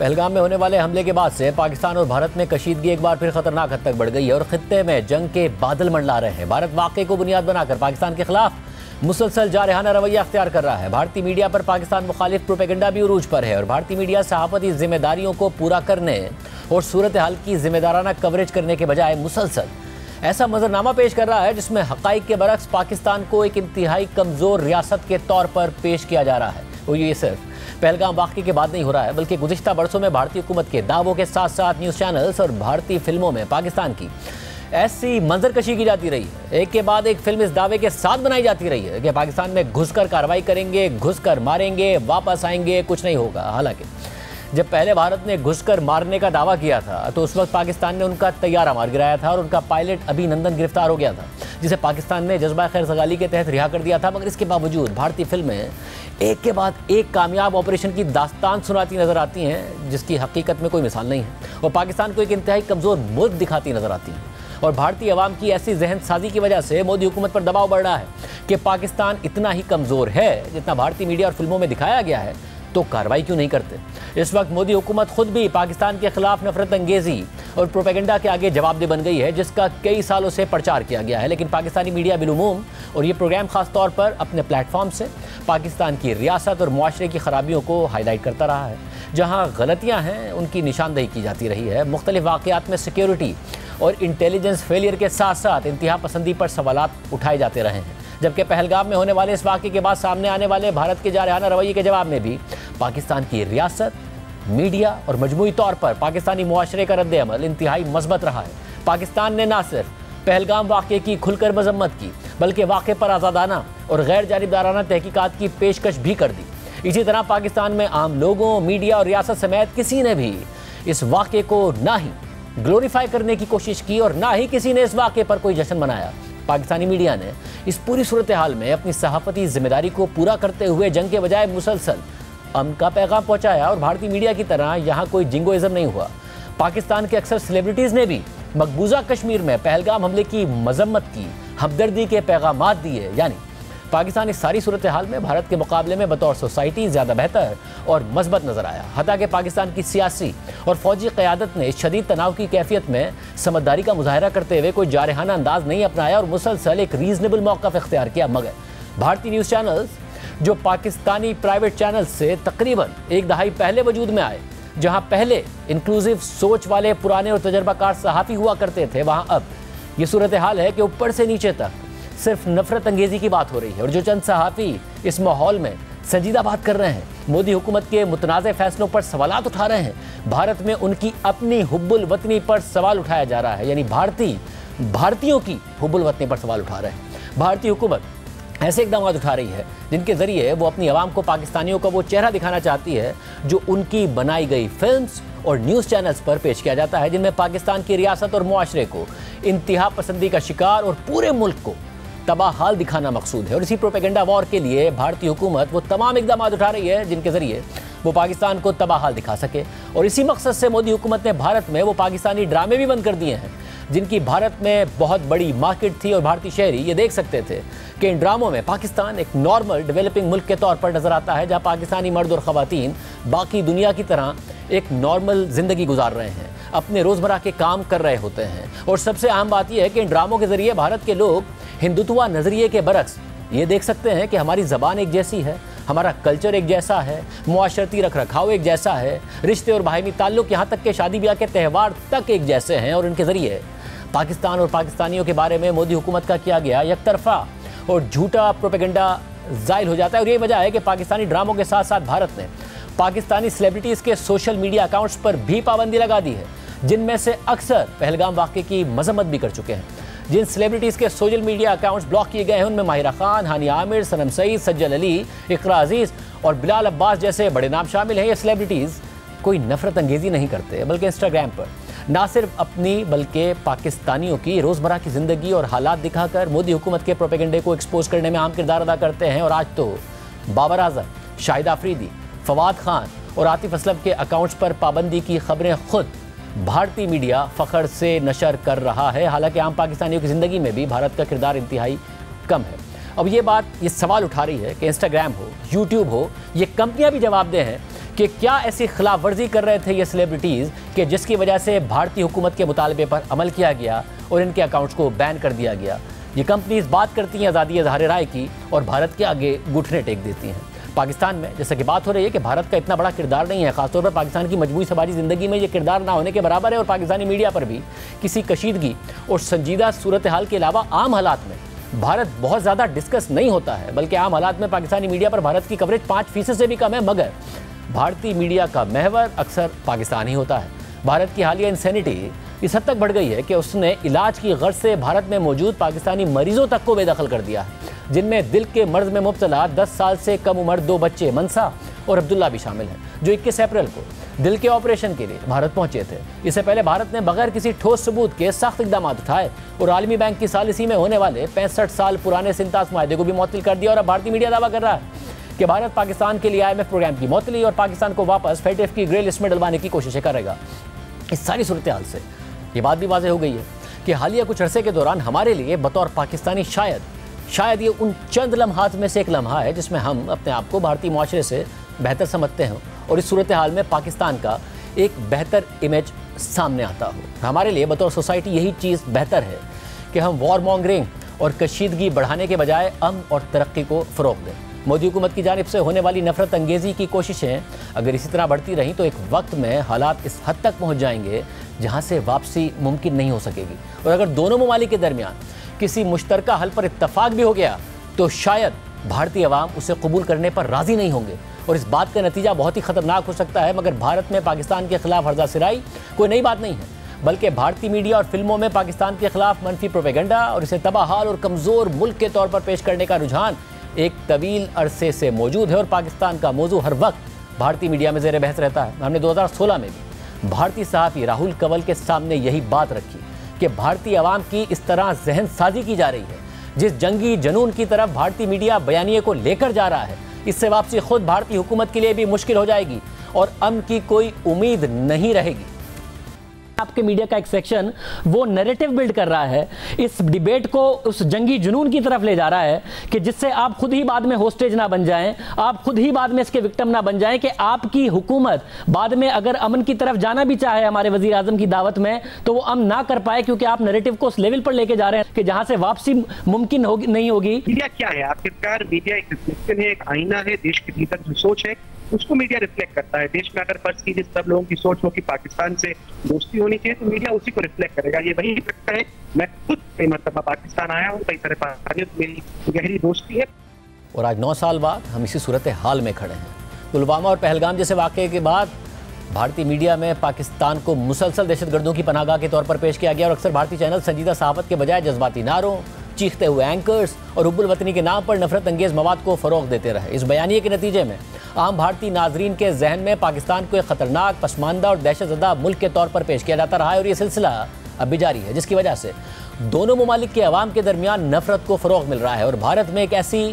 पहलगाम में होने वाले हमले के बाद से पाकिस्तान और भारत में कशीदगी एक बार फिर खतरनाक हद तक बढ़ गई है और खित्ते में जंग के बादल मंडला रहे हैं। भारत वाक़े को बुनियाद बनाकर पाकिस्तान के खिलाफ मुसलसल जारहाना रवैया अख्तियार कर रहा है। भारतीय मीडिया पर पाकिस्तान मुखालिफ प्रोपेगेंडा भी उरूज पर है और भारतीय मीडिया सहाफती जिम्मेदारियों को पूरा करने और सूरत हाल की जिम्मेदाराना कवरेज करने के बजाय मुसलसल ऐसा मंजरनामा पेश कर रहा है जिसमें हक़ाइक़ के बरक्स पाकिस्तान को एक इंतहाई कमज़ोर रियासत के तौर पर पेश किया जा रहा है। और ये सिर्फ पहलगाम वाक़े के बाद नहीं हो रहा है, बल्कि गुज़िश्ता बरसों में भारतीय हुकूमत के दावों के साथ साथ न्यूज़ चैनल्स और भारतीय फिल्मों में पाकिस्तान की ऐसी मंजरकशी की जाती रही है, एक के बाद एक फिल्म इस दावे के साथ बनाई जाती रही है कि पाकिस्तान में घुसकर कार्रवाई करेंगे, घुसकर मारेंगे, वापस आएंगे, कुछ नहीं होगा। हालांकि जब पहले भारत ने घुसकर मारने का दावा किया था तो उस वक्त पाकिस्तान ने उनका तैयारा मार गिराया था और उनका पायलट अभिनंदन गिरफ्तार हो गया था, जिसे पाकिस्तान ने जज्बा खैर सगाली के तहत रिहा कर दिया था। मगर इसके बावजूद भारतीय फिल्में एक के बाद एक कामयाब ऑपरेशन की दास्तान सुनाती नजर आती हैं, जिसकी हकीकत में कोई मिसाल नहीं है और पाकिस्तान को एक इंतहाई कमज़ोर मुल्क दिखाती नजर आती है। और भारतीय अवाम की ऐसी जहन साजी की वजह से मोदी हुकूमत पर दबाव बढ़ रहा है कि पाकिस्तान इतना ही कमज़ोर है जितना भारतीय मीडिया और फिल्मों में दिखाया गया है, तो कार्रवाई क्यों नहीं करते। इस वक्त मोदी हुकूमत खुद भी पाकिस्तान के खिलाफ नफरत अंगेजी और प्रोपेगेंडा के आगे जवाबदेह बन गई है, जिसका कई सालों से प्रचार किया गया है। लेकिन पाकिस्तानी मीडिया बिलुमूम और ये प्रोग्राम खास तौर पर अपने प्लेटफॉर्म से पाकिस्तान की रियासत और मुआशरे की खराबियों को हाईलाइट करता रहा है। जहाँ गलतियाँ हैं उनकी निशानदेही की जाती रही है। मुख्तलिफ वाक़यात में सिक्योरिटी और इंटेलिजेंस फेलियर के साथ साथ इंतहा पसंदी पर सवालात उठाए जाते रहे हैं, जबकि पहलगाम में होने वाले इस वाक़े के बाद सामने आने वाले भारत के जारहाना रवैये के जवाब में भी पाकिस्तान की रियासत, मीडिया और मजमूई तौर पर पाकिस्तानी मुआशरे का रद्द अमल इंतहाई मजबूत रहा है। पाकिस्तान ने न सिर्फ पहलगाम वाक़े की खुलकर मजम्मत की, बल्कि वाक़े पर आज़ादाना और गैर जानिबदाराना तहकीकात की पेशकश भी कर दी। इसी तरह पाकिस्तान में आम लोगों, मीडिया और रियासत समेत किसी ने भी इस वाक़े को ना ही ग्लोरीफाई करने की कोशिश की और ना ही किसी ने इस वाक़े पर कोई जश्न मनाया। पाकिस्तानी मीडिया ने इस पूरी सूरत हाल में अपनी सहाफ़ती जिम्मेदारी को पूरा करते हुए जंग के बजाय मुसलसल अमन का पैगाम पहुंचाया और भारतीय मीडिया की तरह यहाँ कोई जिंगोइज़म नहीं हुआ। पाकिस्तान के अक्सर सेलिब्रिटीज़ ने भी मकबूजा कश्मीर में पहलगाम हमले की मजम्मत की, हमदर्दी के पैगामात दिए। यानी पाकिस्तान इस सारी सूरत हाल में भारत के मुकाबले में बतौर सोसाइटी ज़्यादा बेहतर और मजबूत नजर आया। हत्ता कि पाकिस्तान की सियासी और फौजी क़यादत ने इस शदीद तनाव की कैफियत में समझदारी का मुजाहरा करते हुए कोई जारहाना अंदाज नहीं अपनाया और मुसलसल एक रीजनेबल मौक़िफ़ इख्तियार किया। मगर भारतीय न्यूज़ चैनल्स जो पाकिस्तानी प्राइवेट चैनल से तकरीबन एक दहाई पहले वजूद में आए, जहां पहले इंक्लूसिव सोच वाले पुराने और तजर्बाकार सहाफ़ी हुआ करते थे, वहां अब ये सूरत हाल है कि ऊपर से नीचे तक सिर्फ नफरत अंगेजी की बात हो रही है। और जो चंद सहाफ़ी इस माहौल में संजीदा बात कर रहे हैं, मोदी हुकूमत के मुतनाज़ फैसलों पर सवालात उठा रहे हैं, भारत में उनकी अपनी हुब्बुल वतनी पर सवाल उठाया जा रहा है। यानी भारतीयों की हुब्बुल वतनी पर सवाल उठा रहे हैं। भारतीय हुकूमत ऐसे इकदाम उठा रही है जिनके ज़रिए वो अपनी आवाम को पाकिस्तानियों का वो चेहरा दिखाना चाहती है जो उनकी बनाई गई फिल्म्स और न्यूज़ चैनल्स पर पेश किया जाता है, जिनमें पाकिस्तान की रियासत और मुआशरे को इंतहा पसंदी का शिकार और पूरे मुल्क को तबाहाल दिखाना मकसूद है। और इसी प्रोपेगेंडा वॉर के लिए भारतीय हुकूमत वो तमाम इकदाम उठा रही है जिनके ज़रिए वो पाकिस्तान को तबाहाल दिखा सके। और इसी मकसद से मोदी हुकूमत ने भारत में वो पाकिस्तानी ड्रामे भी बंद कर दिए हैं जिनकी भारत में बहुत बड़ी मार्केट थी और भारतीय शहरी ये देख सकते थे कि इन ड्रामों में पाकिस्तान एक नॉर्मल डेवलपिंग मुल्क के तौर पर नज़र आता है, जहां पाकिस्तानी मर्द और ख़वातीन बाकी दुनिया की तरह एक नॉर्मल ज़िंदगी गुजार रहे हैं, अपने रोज़मर्रा के काम कर रहे होते हैं। और सबसे अहम बात यह है कि इन ड्रामों के ज़रिए भारत के लोग हिंदुत्व नज़रिए के बरक्स ये देख सकते हैं कि हमारी ज़बान एक जैसी है, हमारा कल्चर एक जैसा है, मुआशरती रख रखाव एक जैसा है, रिश्ते और बाहमी ताल्लुक़ यहाँ तक के शादी ब्याह के त्यौहार तक एक जैसे हैं। और इनके ज़रिए पाकिस्तान और पाकिस्तानियों के बारे में मोदी हुकूमत का किया गया एक तरफा और झूठा प्रोपेगेंडा ज़ाइल हो जाता है। और यही वजह है कि पाकिस्तानी ड्रामों के साथ साथ भारत ने पाकिस्तानी सेलिब्रिटीज़ के सोशल मीडिया अकाउंट्स पर भी पाबंदी लगा दी है, जिनमें से अक्सर पहलगाम वाक़े की मजम्मत भी कर चुके हैं। जिन सेलिब्रिटीज़ के सोशल मीडिया अकाउंट्स ब्लॉक किए गए हैं उनमें माहिरा खान, हानिया आमिर, सनम सईद, सज्जल अली, इकरा अजीज़ और बिलाल अब्बास जैसे बड़े नाम शामिल हैं। ये सेलिब्रिटीज़ कोई नफरत अंगेजी नहीं करते, बल्कि इंस्टाग्राम पर ना सिर्फ अपनी बल्कि पाकिस्तानियों की रोज़मर्रा की ज़िंदगी और हालात दिखाकर मोदी हुकूमत के प्रोपेगेंडे को एक्सपोज करने में अहम किरदार अदा करते हैं। और आज तो बाबर आज़म, शाहिद आफरीदी, फवाद खान और आतिफ असलम के अकाउंट्स पर पाबंदी की खबरें खुद भारतीय मीडिया फ़ख्र से नशर कर रहा है। हालांकि आम पाकिस्तानियों की ज़िंदगी में भी भारत का किरदार इंतहाई कम है। अब ये सवाल उठा रही है कि इंस्टाग्राम हो, यूट्यूब हो, ये कंपनियां भी जवाबदेह हैं कि क्या ऐसी खिलाफ वर्जी कर रहे थे ये सेलिब्रिटीज़ कि जिसकी वजह से भारतीय हुकूमत के मुतालबे पर अमल किया गया और इनके अकाउंट्स को बैन कर दिया गया। ये कंपनीज बात करती हैं आज़ादी इज़हार राय की और भारत के आगे घुटने टेक देती हैं। पाकिस्तान में जैसे कि बात हो रही है कि भारत का इतना बड़ा किरदार नहीं है, खासतौर पर पाकिस्तान की मजबूरी समाजी ज़िंदगी में ये किरदार ना होने के बराबर है। और पाकिस्तानी मीडिया पर भी किसी कशीदगी और संजीदा सूरत हाल के अलावा आम हालात में भारत बहुत ज़्यादा डिस्कस नहीं होता है, बल्कि आम हालात में पाकिस्तानी मीडिया पर भारत की कवरेज 5% से भी कम है। मगर भारतीय मीडिया का महवर अक्सर पाकिस्तान ही होता है। भारत की हालिया इंसेनिटी इस हद तक बढ़ गई है कि उसने इलाज की गर्ज से भारत में मौजूद पाकिस्तानी मरीजों तक को बेदखल कर दिया है, जिनमें दिल के मर्ज में मुब्तला 10 साल से कम उम्र 2 बच्चे मनसा और अब्दुल्ला भी शामिल हैं, जो 21 अप्रैल को दिल के ऑपरेशन के लिए भारत पहुंचे थे। इससे पहले भारत ने बगैर किसी ठोस सबूत के सख्त इकदाम उठाए और आलमी बैंक की सालिसी में होने वाले 65 साल पुराने सिंतास माहदे को भी मुअत्तल कर दिया। और अब भारतीय मीडिया दावा कर रहा है कि भारत पाकिस्तान के लिए IMF प्रोग्राम की मुअत्तली और पाकिस्तान को वापस FATF की ग्रे लिस्ट में डलवाने की कोशिशें करेगा। इस सारी सूरत हाल से ये बात भी वाज़ेह हो गई है कि हालिया कुछ अरसे के दौरान हमारे लिए बतौर पाकिस्तानी शायद ये उन चंद लम्हात में से एक लम्हा है जिसमें हम अपने आप को भारतीय माशरे से बेहतर समझते हैं और इस सूरत हाल में पाकिस्तान का एक बेहतर इमेज सामने आता हो। हमारे लिए बतौर सोसाइटी यही चीज़ बेहतर है कि हम वॉर मॉन्गरिंग और कशीदगी बढ़ाने के बजाय अमन और तरक्की को फ़रोग़ दें। मोदी हुकूमत की जानिब से होने वाली नफरत अंगेज़ी की कोशिशें अगर इसी तरह बढ़ती रहीं तो एक वक्त में हालात इस हद तक पहुँच जाएंगे जहाँ से वापसी मुमकिन नहीं हो सकेगी। और अगर दोनों ममालिक के दरमियान किसी मुश्तरका हल पर इत्तफाक भी हो गया तो शायद भारतीय अवाम उसे कबूल करने पर राज़ी नहीं होंगे और इस बात का नतीजा बहुत ही ख़तरनाक हो सकता है। मगर भारत में पाकिस्तान के खिलाफ हर्जा सिराई कोई नई बात नहीं है, बल्कि भारतीय मीडिया और फिल्मों में पाकिस्तान के खिलाफ मनफी प्रोपेगेंडा और इसे तबाहाल और कमज़ोर मुल्क के तौर पर पेश करने का रुझान एक तवील अरसे से मौजूद है। और पाकिस्तान का मौजू हर वक्त भारतीय मीडिया में ज़ेर बहस रहता है। हमने 2016 में भी भारतीय सहाफ़ी राहुल कंवल के सामने यही बात रखी कि भारतीय अवाम की इस तरह जहन साजी की जा रही है, जिस जंगी जनून की तरफ भारतीय मीडिया बयानिए को लेकर जा रहा है, इससे वापसी खुद भारतीय हुकूमत के लिए भी मुश्किल हो जाएगी और अमन की कोई उम्मीद नहीं रहेगी। आपके मीडिया का एक सेक्शन वो नैरेटिव बिल्ड कर रहा है, इस डिबेट को उस जंगी जुनून की तरफ ले जा रहा है कि जिससे आप खुद ही बाद में होस्टेज ना बन जाएं, आप खुद ही बाद में इसके विक्टिम ना बन जाएं कि आपकी हुकूमत बाद में अगर अमन की तरफ जाना भी चाहे हमारे वजीर आजम की दावत में तो वो अमन ना कर पाए, क्योंकि आप नैरेटिव को उस लेवल पर लेके जा रहे हैं कि जहां से वापसी मुमकिन होगी नहीं होगी। मीडिया क्या है आखिरकार? मीडिया एक रिफ्लेक्शन है, एक आईना है। देश के भीतर जो सोच है उसको मीडिया रिफ्लेक्ट करता है। देश में अगर फर्ज कीजिए सब लोगों की सोच हो कि पाकिस्तान से दोस्ती होनी चाहिए तो मीडिया उसी को रिफ्लेक्ट करेगा। ये वही लगता है। मैं खुद कई मरतबा पाकिस्तान आया हूँ, कई सारे पाकिस्तानियों से मेरी गहरी दोस्ती है। और आज 9 साल बाद हम इसी सूरत हाल में खड़े हैं। पुलवामा और पहलगाम जैसे वाक़े के बाद भारतीय मीडिया में पाकिस्तान को मुसलसल दहशतगर्दों की पनाहगाह के तौर पर पेश किया गया और अक्सर भारतीय चैनल संजीदा सहाफ़त के बजाय जज्बाती नारों, चीखते हुए एंकर्स और हुब्बुल वतनी के नाम पर नफरत अंगेज़ मवाद को फ़रोग़ देते रहे। इस बयानिए के नतीजे में आम भारतीय नाजरीन के जहन में पाकिस्तान को एक ख़तरनाक, पसमानदा और दहशतज़दा मुल्क के तौर पर पेश किया जाता रहा है और ये सिलसिला अब भी जारी है, जिसकी वजह से दोनों ममालिक के अवाम के दरमियान नफरत को फ़रोग़ मिल रहा है। और भारत में एक ऐसी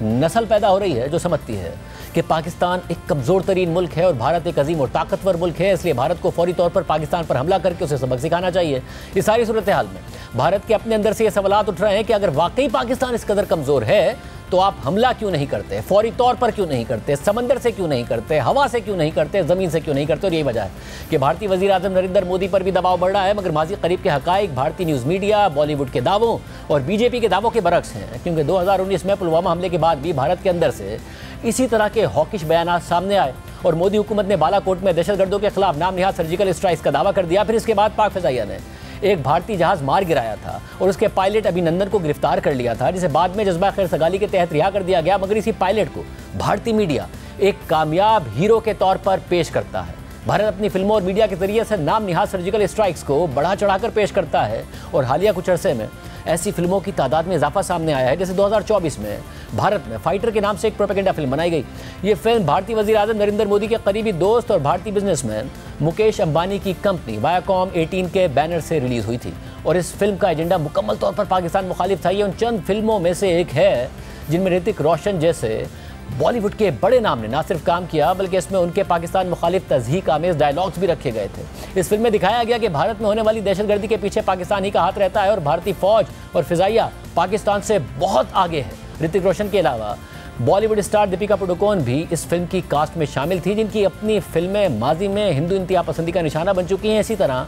नस्ल पैदा हो रही है जो समझती है कि पाकिस्तान एक कमज़ोर तरीन मुल्क है और भारत एक अजीम और ताकतवर मुल्क है, इसलिए भारत को फौरी तौर पर पाकिस्तान पर हमला करके उसे सबक सिखाना चाहिए। इस सारी सूरत हाल में भारत के अपने अंदर से ये सवालात उठ रहे हैं कि अगर वाकई पाकिस्तान इस कदर कमज़ोर है तो आप हमला क्यों नहीं करते, फौरी तौर पर क्यों नहीं करते, समंदर से क्यों नहीं करते, हवा से क्यों नहीं करते, ज़मीन से क्यों नहीं करते। और यही वजह है कि भारतीय वज़ीर आज़म नरेंद्र मोदी पर भी दबाव बढ़ रहा है, मगर माजी करीब के हक़ाइक़ भारतीय न्यूज़ मीडिया, बॉलीवुड के दावों और बीजेपी के दावों के बरक्स हैं। क्योंकि 2019 में पुलवामा हमले के बाद भी भारत के अंदर से इसी तरह के हॉकिश बयानात सामने आए और मोदी हुकूमत ने बालाकोट में दहशतगर्दों के खिलाफ नाम निहाद सर्जिकल स्ट्राइक्स का दावा कर दिया। फिर इसके बाद पाक फ़िज़ाइया ने एक भारतीय जहाज़ मार गिराया था और उसके पायलट अभिनंदन को गिरफ्तार कर लिया था, जिसे बाद में जज्बा खैर सगाली के तहत रिहा कर दिया गया। मगर इसी पायलट को भारतीय मीडिया एक कामयाब हीरो के तौर पर पेश करता है। भारत अपनी फिल्मों और मीडिया के जरिए से नाम निहाद सर्जिकल स्ट्राइक्स को बढ़ा चढ़ाकर पेश करता है और हालिया कुछ अरसे में ऐसी फिल्मों की तादाद में इजाफा सामने आया है। जैसे 2024 में भारत में फाइटर के नाम से एक प्रोपेगेंडा फिल्म बनाई गई। ये फिल्म भारतीय वज़ीर आज़म नरेंद्र मोदी के करीबी दोस्त और भारतीय बिजनेसमैन मुकेश अंबानी की कंपनी वायाकॉम 18 के बैनर से रिलीज़ हुई थी और इस फिल्म का एजेंडा मुकम्मल तौर पर पाकिस्तान मुखालिफ था। ये उन चंद फिल्मों में से एक है जिनमें ऋतिक रोशन जैसे बॉलीवुड के बड़े नाम ने ना सिर्फ काम किया बल्कि इसमें उनके पाकिस्तान मुखालिफ तज़हीक आमेज़ डायलॉग्स भी रखे गए थे। इस फिल्म में दिखाया गया कि भारत में होने वाली दहशतगर्दी के पीछे पाकिस्तान ही का हाथ रहता है और भारतीय फ़ौज और फ़िज़ाइया पाकिस्तान से बहुत आगे है। ऋतिक रोशन के अलावा बॉलीवुड स्टार दीपिका पादुकोण भी इस फिल्म की कास्ट में शामिल थी, जिनकी अपनी फिल्में माजी में हिंदू इंतहा पसंदी का निशाना बन चुकी हैं। इसी तरह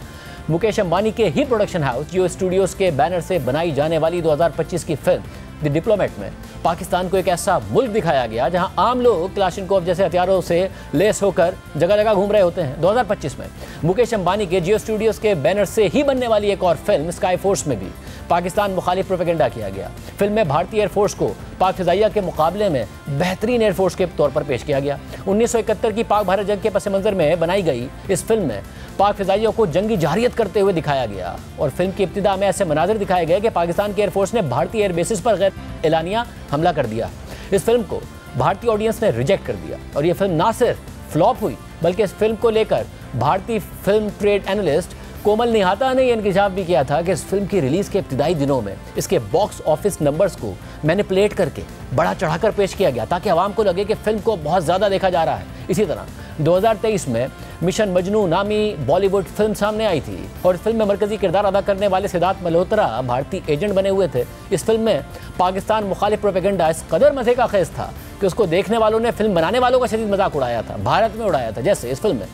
मुकेश अंबानी के ही प्रोडक्शन हाउस जियो स्टूडियोज के बैनर से बनाई जाने वाली 2025 की फिल्म द डिप्लोमेट में पाकिस्तान को एक ऐसा मुल्क दिखाया गया जहां आम लोग क्लाशनकोव जैसे हथियारों से लैस होकर जगह जगह घूम रहे होते हैं। 2025 में मुकेश अंबानी के जियो स्टूडियोज के बैनर से ही बनने वाली एक और फिल्म स्काई फोर्स में भी पाकिस्तान मुखालिफ प्रोपेगेंडा किया गया। फिल्म में भारतीय एयरफोर्स को पाक फिजाइया के मुकाबले में बेहतरीन एयरफोर्स के तौर पर पेश किया गया। 1971 की पाक भारत जंग के पस मंजर में बनाई गई इस फिल्म में पाक फिजाइयों को जंगी जारियत करते हुए दिखाया गया और फिल्म की इब्तिदा में ऐसे मनाजिर दिखाए गए कि पाकिस्तान के एयरफोर्स ने भारतीय एयर बेसिस पर गैर एलानिया हमला कर दिया। इस फिल्म को भारतीय ऑडियंस ने रिजेक्ट कर दिया और ये फिल्म ना सिर्फ फ्लॉप हुई बल्कि इस फिल्म को लेकर भारतीय फिल्म ट्रेड एनालिस्ट कोमल निहाता ने यह इंकशाफ भी किया था कि इस फिल्म की रिलीज के इब्तिदाई दिनों में इसके बॉक्स ऑफिस नंबर्स को मैनिपुलेट करके बड़ा चढ़ाकर पेश किया गया ताकि आवाम को लगे कि फिल्म को बहुत ज़्यादा देखा जा रहा है। इसी तरह 2023 में मिशन मजनू नामी बॉलीवुड फिल्म सामने आई थी और इस फिल्म में मरकजी किरदार अदा करने वाले सिद्धार्थ मल्होत्रा भारतीय एजेंट बने हुए थे। इस फिल्म में पाकिस्तान मुखालिफ प्रोपेगेंडा इस कदर मजे का खेज था कि उसको देखने वालों ने फिल्म बनाने वालों का शदीद मजाक उड़ाया था, भारत में उड़ाया था। जैसे इस फिल्म में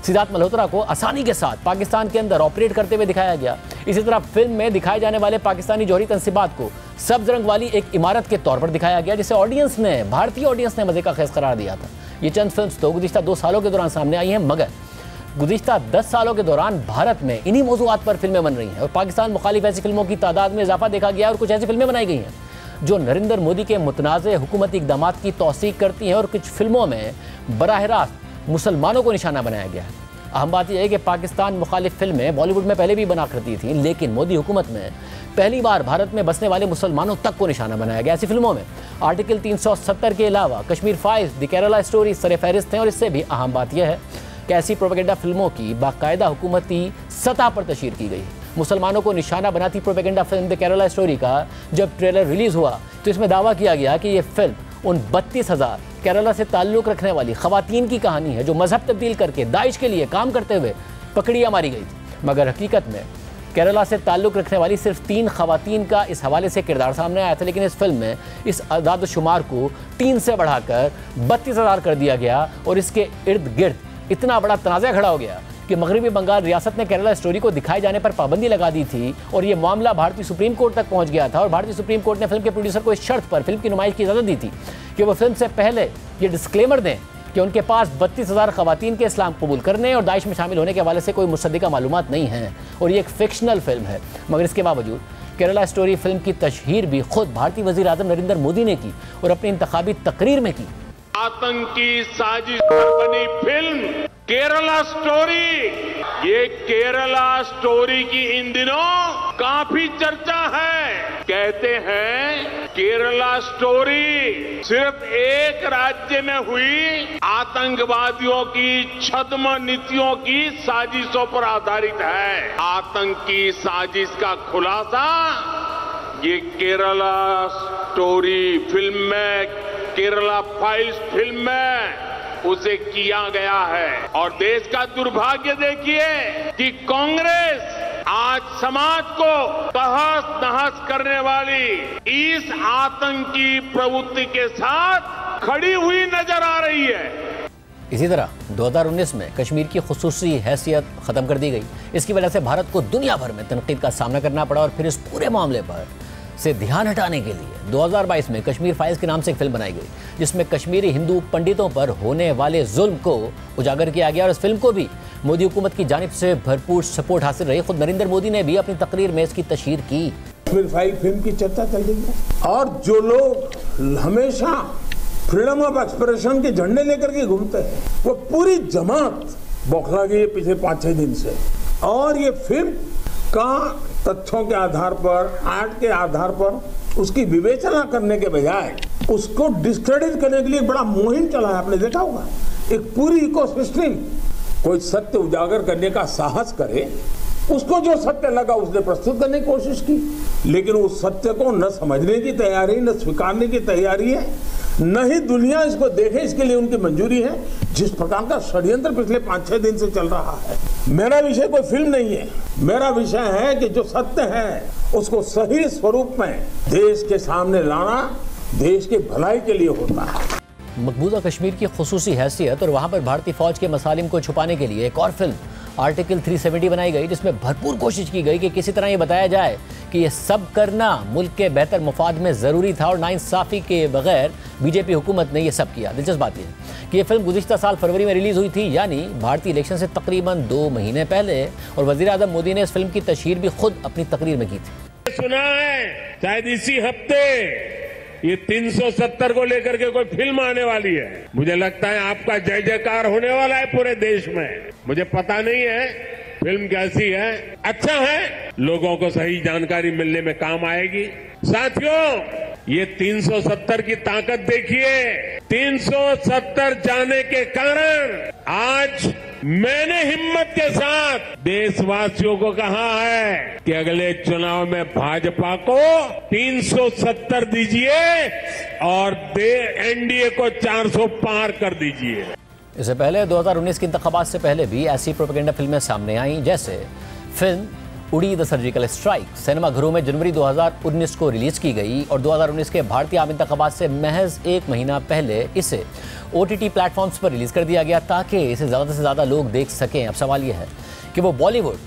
सिद्धार्थ मल्होत्रा को आसानी के साथ पाकिस्तान के अंदर ऑपरेट करते हुए दिखाया गया। इसी तरह फिल्म में दिखाए जाने वाले पाकिस्तानी जौहरी तंसीबात को सब्ज रंग वाली एक इमारत के तौर पर दिखाया गया, जिसे भारतीय ऑडियंस ने मजे का खेज करार दिया था। ये चंद फिल्म्स तो गुज़िश्ता 2 सालों के दौरान सामने आई हैं, मगर गुज़िश्ता 10 सालों के दौरान भारत में इन्हीं मौज़ूआत पर फिल्में बन रही हैं और पाकिस्तान मुखालिफ ऐसी फिल्मों की तादाद में इजाफा देखा गया और कुछ ऐसी फिल्में बनाई गई हैं जो नरेंद्र मोदी के मुतनाज़ हुकूमती इक़दामात की तौसीक करती हैं और कुछ फिल्मों में बराह रास्त मुसलमानों को निशाना बनाया गया है। अहम बात यह है कि पाकिस्तान मुखालिफ फिल्में बॉलीवुड में पहले भी बना करती थी, लेकिन मोदी हुकूमत में पहली बार भारत में बसने वाले मुसलमानों तक को निशाना बनाया गया। ऐसी फिल्मों में आर्टिकल 370 के अलावा Kashmir Files, the Kerala Story सरफहरिस्त हैं और इससे भी अहम बात यह है कि ऐसी प्रोपेगेंडा फिल्मों की बाकायदा हुकूमती सतह पर तशहीर की गई। मुसलमानों को निशाना बनाती propaganda film the Kerala story का जब ट्रेलर रिलीज हुआ तो इसमें दावा किया गया कि यह फिल्म उन 32,000 केरला से ताल्लुक़ रखने वाली ख़वातीन की कहानी है जो मजहब तब्दील करके दाइश के लिए काम करते हुए पकड़ियाँ मारी गई थी। मगर हकीकत में केरला से ताल्लुक़ रखने वाली सिर्फ 3 ख़वातीन का इस हवाले से किरदार सामने आया था, लेकिन इस फिल्म में इस आदाद शुमार को 3 से बढ़ाकर 32,000 कर दिया गया और इसके इर्द गिर्द इतना बड़ा तनाज़ा खड़ा हो गया कि मगरबी बंगाल रियासत ने केरला स्टोरी को दिखाए जाने पर पाबंदी लगा दी थी और ये मामला भारतीय सुप्रीम कोर्ट तक पहुंच गया था और भारतीय सुप्रीम कोर्ट ने फिल्म के प्रोड्यूसर को इस शर्त पर फिल्म की नुमाइश की इजाज़त दी थी कि वो फिल्म से पहले ये डिस्क्लेमर दें कि उनके पास 32,000 ख़वातीन के इस्लाम कबूल करने और दाइश में शामिल होने के हवाले से कोई मुसद्दिका मालूमात नहीं है और ये एक फिक्शनल फिल्म है। मगर इसके बावजूद केरला स्टोरी फिल्म की तशहीर भी खुद भारतीय वज़ीर आज़म नरेंद्र मोदी ने की और अपनी इंतखाबी तकरीर में की। आतंकी साजिश पर बनी फिल्म केरला स्टोरी, ये केरला स्टोरी की इन दिनों काफी चर्चा है। कहते हैं केरला स्टोरी सिर्फ एक राज्य में हुई आतंकवादियों की छद्म नीतियों की साजिशों पर आधारित है। आतंकी साजिश का खुलासा ये केरला स्टोरी फिल्म में, केरला फाइल्स फिल्म में उसे किया गया है। और देश का दुर्भाग्य देखिए कि कांग्रेस आज समाज को तहस नहस करने वाली इस आतंकी प्रवृत्ति के साथ खड़ी हुई नजर आ रही है। इसी तरह 2019 में कश्मीर की खुसूसी हैसियत ख़त्म कर दी गई। इसकी वजह से भारत को दुनिया भर में तनकीद का सामना करना पड़ा और फिर इस पूरे मामले पर से ध्यान हटाने के लिए 2022 में कश्मीर फाइल्स के नाम से एक फिल्म बनाई गई जिसमें कश्मीरी हिंदू पंडितों पर होने वाले जुल्म को उजागर किया गया और इस फिल्म को भी मोदी हुकूमत की जानिब से भरपूर सपोर्ट हासिल रही। खुद नरेंद्र मोदी ने भी अपनी तकरीर में इसकी तशहीर की। कश्मीर फाइल फिल्म की चर्चा चल रही है और जो लोग हमेशा फ्रीडम ऑफ एक्सप्रेशन के झंडे लेकर के घूमते हैं वो पूरी जमात बौखला गई है पिछले 5-6 दिन से। और ये फिल्म का तथ्यों के आधार पर, आर्ट के आधार पर उसकी विवेचना करने के बजाय उसको डिस्क्रेडिट करने के लिए बड़ा मुहिम चला है। आपने देखा होगा एक पूरी इकोसिस्टम कोई सत्य उजागर करने का साहस करे, उसको जो सत्य लगा उसने प्रस्तुत करने की कोशिश की, लेकिन उस सत्य को न समझने की तैयारी, न स्वीकारने की तैयारी है, न ही दुनिया इसको देखे इसके लिए उनकी मंजूरी है। जिस प्रकार का षड्यंत्र पिछले 5-6 दिन से चल रहा है। मेरा विषय कोई फिल्म नहीं है, मेरा विषय है कि जो सत्य है उसको सही स्वरूप में देश के सामने लाना देश के भलाई के लिए होता है। मकबूजा कश्मीर की खुसूसी हैसियत और वहाँ पर भारतीय फौज के मसालिम को छुपाने के लिए एक और फिल्म आर्टिकल 370 बनाई गई, जिसमें भरपूर कोशिश की गई कि किसी तरह ये बताया जाए कि ये सब करना मुल्क के बेहतर मुफाद में ज़रूरी था और नाइंसाफ़ी के बगैर बीजेपी हुकूमत ने ये सब किया। दिलचस्प बात यह है कि ये फिल्म गुज़िश्ता साल फरवरी में रिलीज़ हुई थी, यानी भारतीय इलेक्शन से तकरीबन 2 महीने पहले, और वज़ीर आज़म मोदी ने इस फिल्म की तशहीर भी खुद अपनी तकरीर में की थी। सुना है शायद इसी हफ्ते ये 370 को लेकर के कोई फिल्म आने वाली है। मुझे लगता है आपका जय जयकार होने वाला है पूरे देश में। मुझे पता नहीं है फिल्म कैसी है, अच्छा है, लोगों को सही जानकारी मिलने में काम आएगी। साथियों, ये 370 की ताकत देखिए। 370 जाने के कारण आज मैंने हिम्मत के साथ देशवासियों को कहा है कि अगले चुनाव में भाजपा को 370 दीजिए और एनडीए को 400 पार कर दीजिए। इससे पहले 2019 के इंतखाबात से पहले भी ऐसी प्रोपेगेंडा फिल्में सामने आईं, जैसे फिल्म उड़ी द सर्जिकल स्ट्राइक सिनेमाघरों में जनवरी 2019 को रिलीज की गई और 2019 के भारतीय आम इंतखाबात से महज 1 महीना पहले इसे OTT प्लेटफॉर्म्स पर रिलीज कर दिया गया ताकि इसे ज़्यादा से ज़्यादा लोग देख सकें। अब सवाल यह है कि वो बॉलीवुड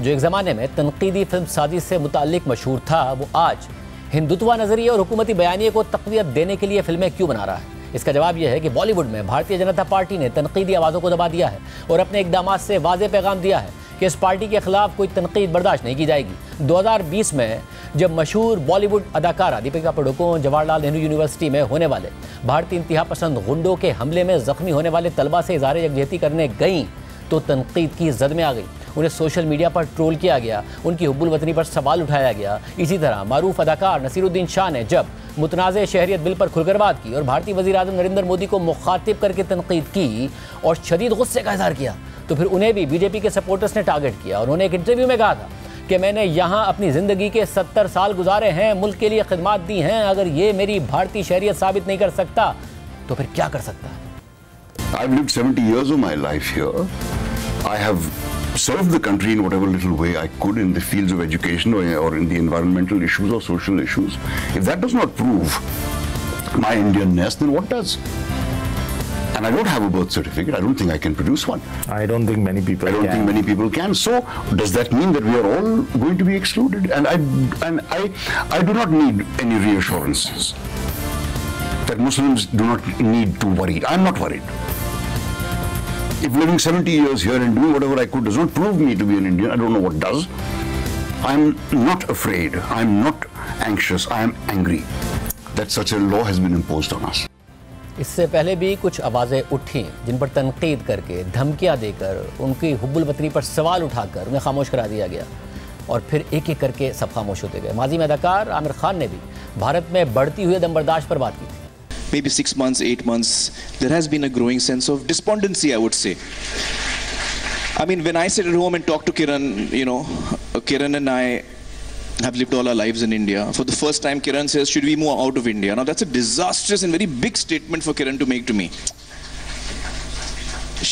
जो एक ज़माने में तनकीदी फिल्म साजी से मुताल्लिक मशहूर था, वो आज हिंदुत्व नज़रिए और हुकूमती बयानिए को तक़वियत देने के लिए फिल्में क्यों बना रहा है। इसका जवाब यह है कि बॉलीवुड में भारतीय जनता पार्टी ने तनकीदी आवाज़ों को दबा दिया है और अपने इक़दामात से वाज़ेह पैगाम दिया है कि इस पार्टी के खिलाफ कोई तनकीद बर्दाश्त नहीं की जाएगी। 2020 में जब मशहूर बॉलीवुड अदाकारा दीपिका पादुकोण जवाहरलाल नेहरू यूनिवर्सिटी में होने वाले भारतीय इंतहा पसंद गुंडों के हमले में जख्मी होने वाले तलबा से इज़हार यकजहती करने गईं तो तनकीद की जद में आ गई। उन्हें सोशल मीडिया पर ट्रोल किया गया, उनकी हुब्बुल वतनी पर सवाल उठाया गया। इसी तरह मारूफ अदाकार नसीरुद्दीन शाह ने जब मुतनाज़ शहरियत बिल पर खुलकर बात की और भारतीय वज़ीर आज़म नरेंद्र मोदी को मुखातिब करके तनकीद की और शदीद गुस्से का इज़हार किया, तो फिर उन्हें भी बीजेपी के सपोर्टर्स ने टारगेट किया। और उन्होंने एक इंटरव्यू में कहा था कि मैंने यहाँ अपनी ज़िंदगी के 70 साल गुजारे हैं, मुल्क के लिए खिदमत दी हैं, अगर ये मेरी भारतीय शहरियत साबित नहीं कर सकता तो फिर क्या कर सकता है। I've lived 70 years of my life here. I have served the country in whatever little way I could in the fields of education or in the environmental issues or social issues. If that does not prove my Indianness, then what does? And I don't have a birth certificate. I don't think I can produce one. I don't think many people can. I don't think many people can. So does that mean that we are all going to be excluded? And I do not need any reassurances that Muslims do not need to worry. I'm not worried. If living 70 years here and doing whatever I could does not prove me to be an Indian, I don't know what does. I'm not afraid. I'm not anxious. I am angry that such a law has been imposed on us. इससे पहले भी कुछ आवाज़ें उठी जिन पर तनकीद करके, धमकियां देकर, उनकी हुब्बुल वतनी पर सवाल उठाकर उन्हें खामोश करा दिया गया और फिर एक एक करके सब खामोश होते गए। माजी में अदाकार आमिर खान ने भी भारत में बढ़ती हुई दमबर्दाश्त पर बात की थी। Maybe 6 months, 8 months, there has been a growing sense of despondency, I would say. I mean, when I sit at home and talk to Kiran, you know, Kiran and I have lived all our lives in India. For the first time, Kiran says, should we move out of India? Now, that's a disastrous and very big statement for Kiran to make to me.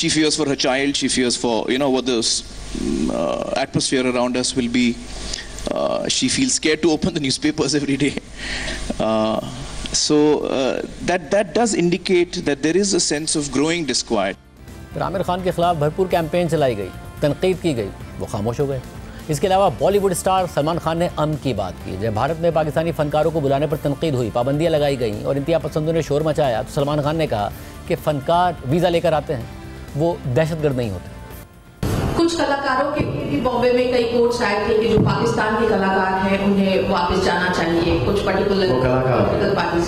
She fears for her child, she fears for, you know, what the atmosphere around us will be. She feels scared to open the newspapers every day. So that does indicate that there is a sense of growing disquiet. फिर आमिर खान के खिलाफ भरपूर campaign चलाई गई, तनकीद की गई, वो खामोश हो गए। इसके अलावा बॉलीवुड स्टार सलमान खान ने अमन की बात की। जब भारत में पाकिस्तानी फनकारों को बुलाने पर तनकीद हुई, पाबंदियां लगाई गईं और इंतहा पसंदों ने शोर मचाया, तो सलमान खान ने कहा कि फनकार वीज़ा लेकर आते हैं, वो दहशतगर्द नहीं होते। कुछ कलाकारों के भी बॉम्बे में कई कोर्ट्स आए थे कि जो पाकिस्तान के कलाकार हैं उन्हें वापस जाना चाहिए। कुछ पर्टिकुलर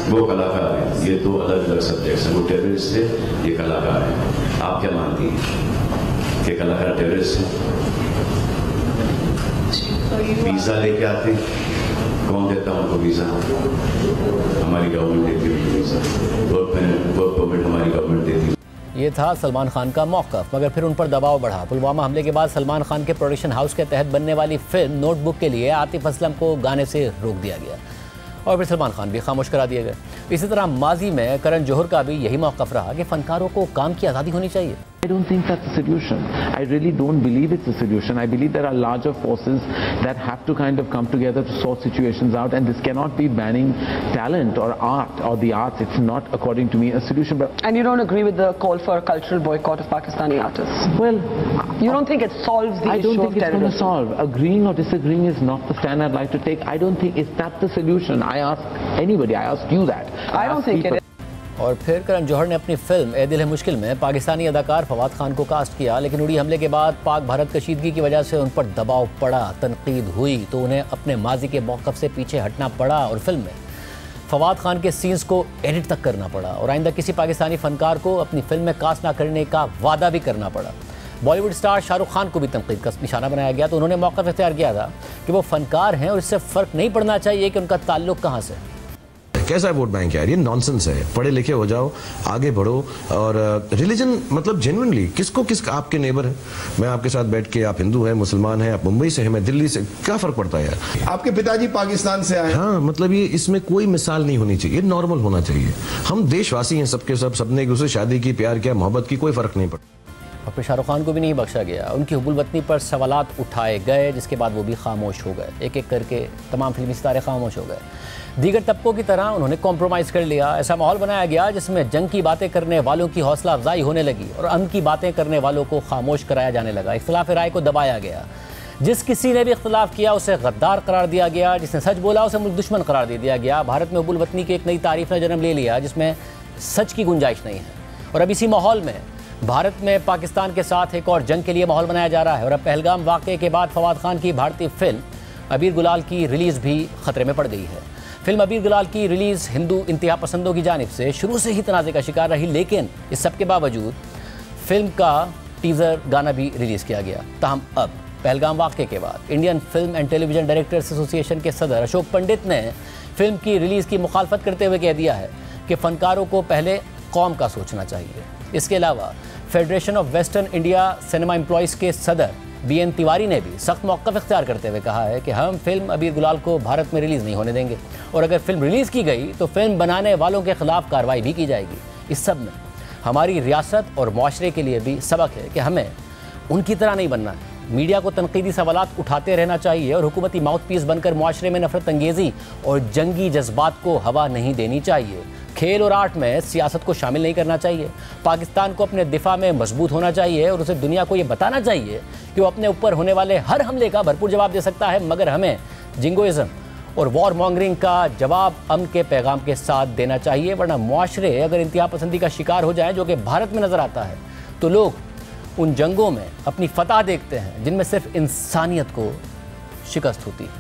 वो कलाकार है, ये दो अलग अलग सब्जेक्ट्स हैं। वो टेररिस्ट थे, ये कलाकार है। आप क्या मानती हैं कि कलाकार टेररिस्ट है? वीजा लेके आते, कौन देता उनको वीजा? हमारी गवर्नमेंट देती है वीजा, वर्क परमिट हमारी गवर्नमेंट देती है। ये था सलमान खान का मौक़िफ़, मगर फिर उन पर दबाव बढ़ा। पुलवामा हमले के बाद सलमान खान के प्रोडक्शन हाउस के तहत बनने वाली फिल्म नोटबुक के लिए आतिफ असलम को गाने से रोक दिया गया और फिर सलमान खान भी खामोश करा दिए गए। इसी तरह माजी में करण जौहर का भी यही मौक़िफ़ रहा कि फ़नकारों को काम की आज़ादी होनी चाहिए। I don't think that's a solution. I really don't believe it's a solution. I believe there are larger forces that have to kind of come together to sort situations out, and this cannot be banning talent or art or the arts. It's not, according to me, a solution. But and you don't agree with the call for a cultural boycott of Pakistani artists? Well, you don't think it solves the issue of terrorism? I don't think it's going to solve. Agreeing or disagreeing is not the stand I'd like to take. I don't think, is that the solution? I ask anybody, I ask you that. I don't think it is. और फिर करण जौहर ने अपनी film ए दिल है मुश्किल में पाकिस्तानी अदाकार फवाद खान को कास्ट किया, लेकिन उड़ी हमले के बाद पाक भारत कशीदगी की वजह से उन पर दबाव पड़ा, तनकीद हुई, तो उन्हें अपने माजी के मौक़िफ़ से पीछे हटना पड़ा और फिल्म में फवाद खान के सीन्स को एडिट तक करना पड़ा और आइंदा किसी पाकिस्तानी फ़नकार को अपनी फिल्म में कास्ट ना करने का वादा भी करना पड़ा। बॉलीवुड स्टार शाहरुख खान को भी तनकीद का निशाना बनाया गया, तो उन्होंने मौक़िफ़ इख्तियार किया था कि वो फ़नकार हैं और इससे फ़र्क नहीं पड़ना चाहिए कि उनका ताल्लुक़ कहाँ से। कैसा वोट बैंक है यार, ये नॉनसेंस है। पढ़े लिखे हो जाओ, आगे बढ़ो। और रिलीजन मतलब जेन्युइनली किसको किस आपके नेबर है, मैं आपके साथ बैठ के, आप हिंदू हैं, मुसलमान हैं, आप मुंबई से हैं, मैं दिल्ली से, क्या फर्क पड़ता है यार। आपके पिताजी पाकिस्तान से आए। हाँ, मतलब ये इसमें कोई मिसाल नहीं होनी चाहिए, नॉर्मल होना चाहिए। हम देशवासी हैं सबके सब, सबने एक दूसरे शादी की, प्यार किया, मोहब्बत की, कोई फर्क नहीं पड़ता। और फिर शाहरुख खान को भी नहीं बख्शा गया, उनकी हुबुल वतनी पर सवालात उठाए गए, जिसके बाद वो भी खामोश हो गए। एक एक करके तमाम फिल्मी सितारे खामोश हो गए। दीगर तबकों की तरह उन्होंने कॉम्प्रोमाइज़ कर लिया। ऐसा माहौल बनाया गया जिसमें जंग की बातें करने वालों की हौसला अफजाई होने लगी और अमन की बातें करने वालों को खामोश कराया जाने लगा। इख्तिलाफ राय को दबाया गया, जिस किसी ने भी इख्तिलाफ किया उसे गद्दार करार दिया गया, जिसने सच बोला उसे मुल्क दुश्मन करार दे दिया गया। भारत में हुबुल वतनी की एक नई तारीफ ने जन्म ले लिया जिसमें सच की गुंजाइश नहीं है। और अब इसी माहौल में भारत में पाकिस्तान के साथ एक और जंग के लिए माहौल बनाया जा रहा है। और अब पहलगाम वाक़े के बाद फवाद खान की भारतीय फिल्म अबीर गुलाल की रिलीज़ भी खतरे में पड़ गई है। फिल्म अबीर गुलाल की रिलीज़ हिंदू इंतहा पसंदों की जानिब से शुरू से ही तनाज़े का शिकार रही, लेकिन इस सब के बावजूद फिल्म का टीज़र गाना भी रिलीज़ किया गया। ताहम अब पहलगाम वाक़े के बाद Indian film and television directors association के सदर अशोक पंडित ने फिल्म की रिलीज़ की मुखालफत करते हुए कह दिया है कि फ़नकारों को पहले कौम का सोचना चाहिए। इसके अलावा federation of western India cinema employees के सदर BN तिवारी ने भी सख्त मौक़िफ़ इख्तियार करते हुए कहा है कि हम फिल्म अबीर गुलाल को भारत में रिलीज़ नहीं होने देंगे और अगर फिल्म रिलीज़ की गई तो फिल्म बनाने वालों के ख़िलाफ़ कार्रवाई भी की जाएगी। इस सब में हमारी रियासत और मुआशरे के लिए भी सबक है कि हमें उनकी तरह नहीं बनना है। मीडिया को तनकीदी सवालात उठाते रहना चाहिए और हुकूमती माउथपीस बनकर मुआशरे में नफरत अंगेज़ी और जंगी जज्बात को हवा नहीं देनी चाहिए। खेल और आर्ट में सियासत को शामिल नहीं करना चाहिए। पाकिस्तान को अपने दिफा में मजबूत होना चाहिए और उसे दुनिया को ये बताना चाहिए कि वो अपने ऊपर होने वाले हर हमले का भरपूर जवाब दे सकता है, मगर हमें जिंगोइज़म और वॉर मॉन्गरिंग का जवाब अमन के पैगाम के साथ देना चाहिए। वरना मुआशरे अगर इंतहा पसंदी का शिकार हो जाए, जो कि भारत में नज़र आता है, तो लोग उन जंगों में अपनी फतह देखते हैं जिनमें सिर्फ इंसानियत को शिकस्त होती है।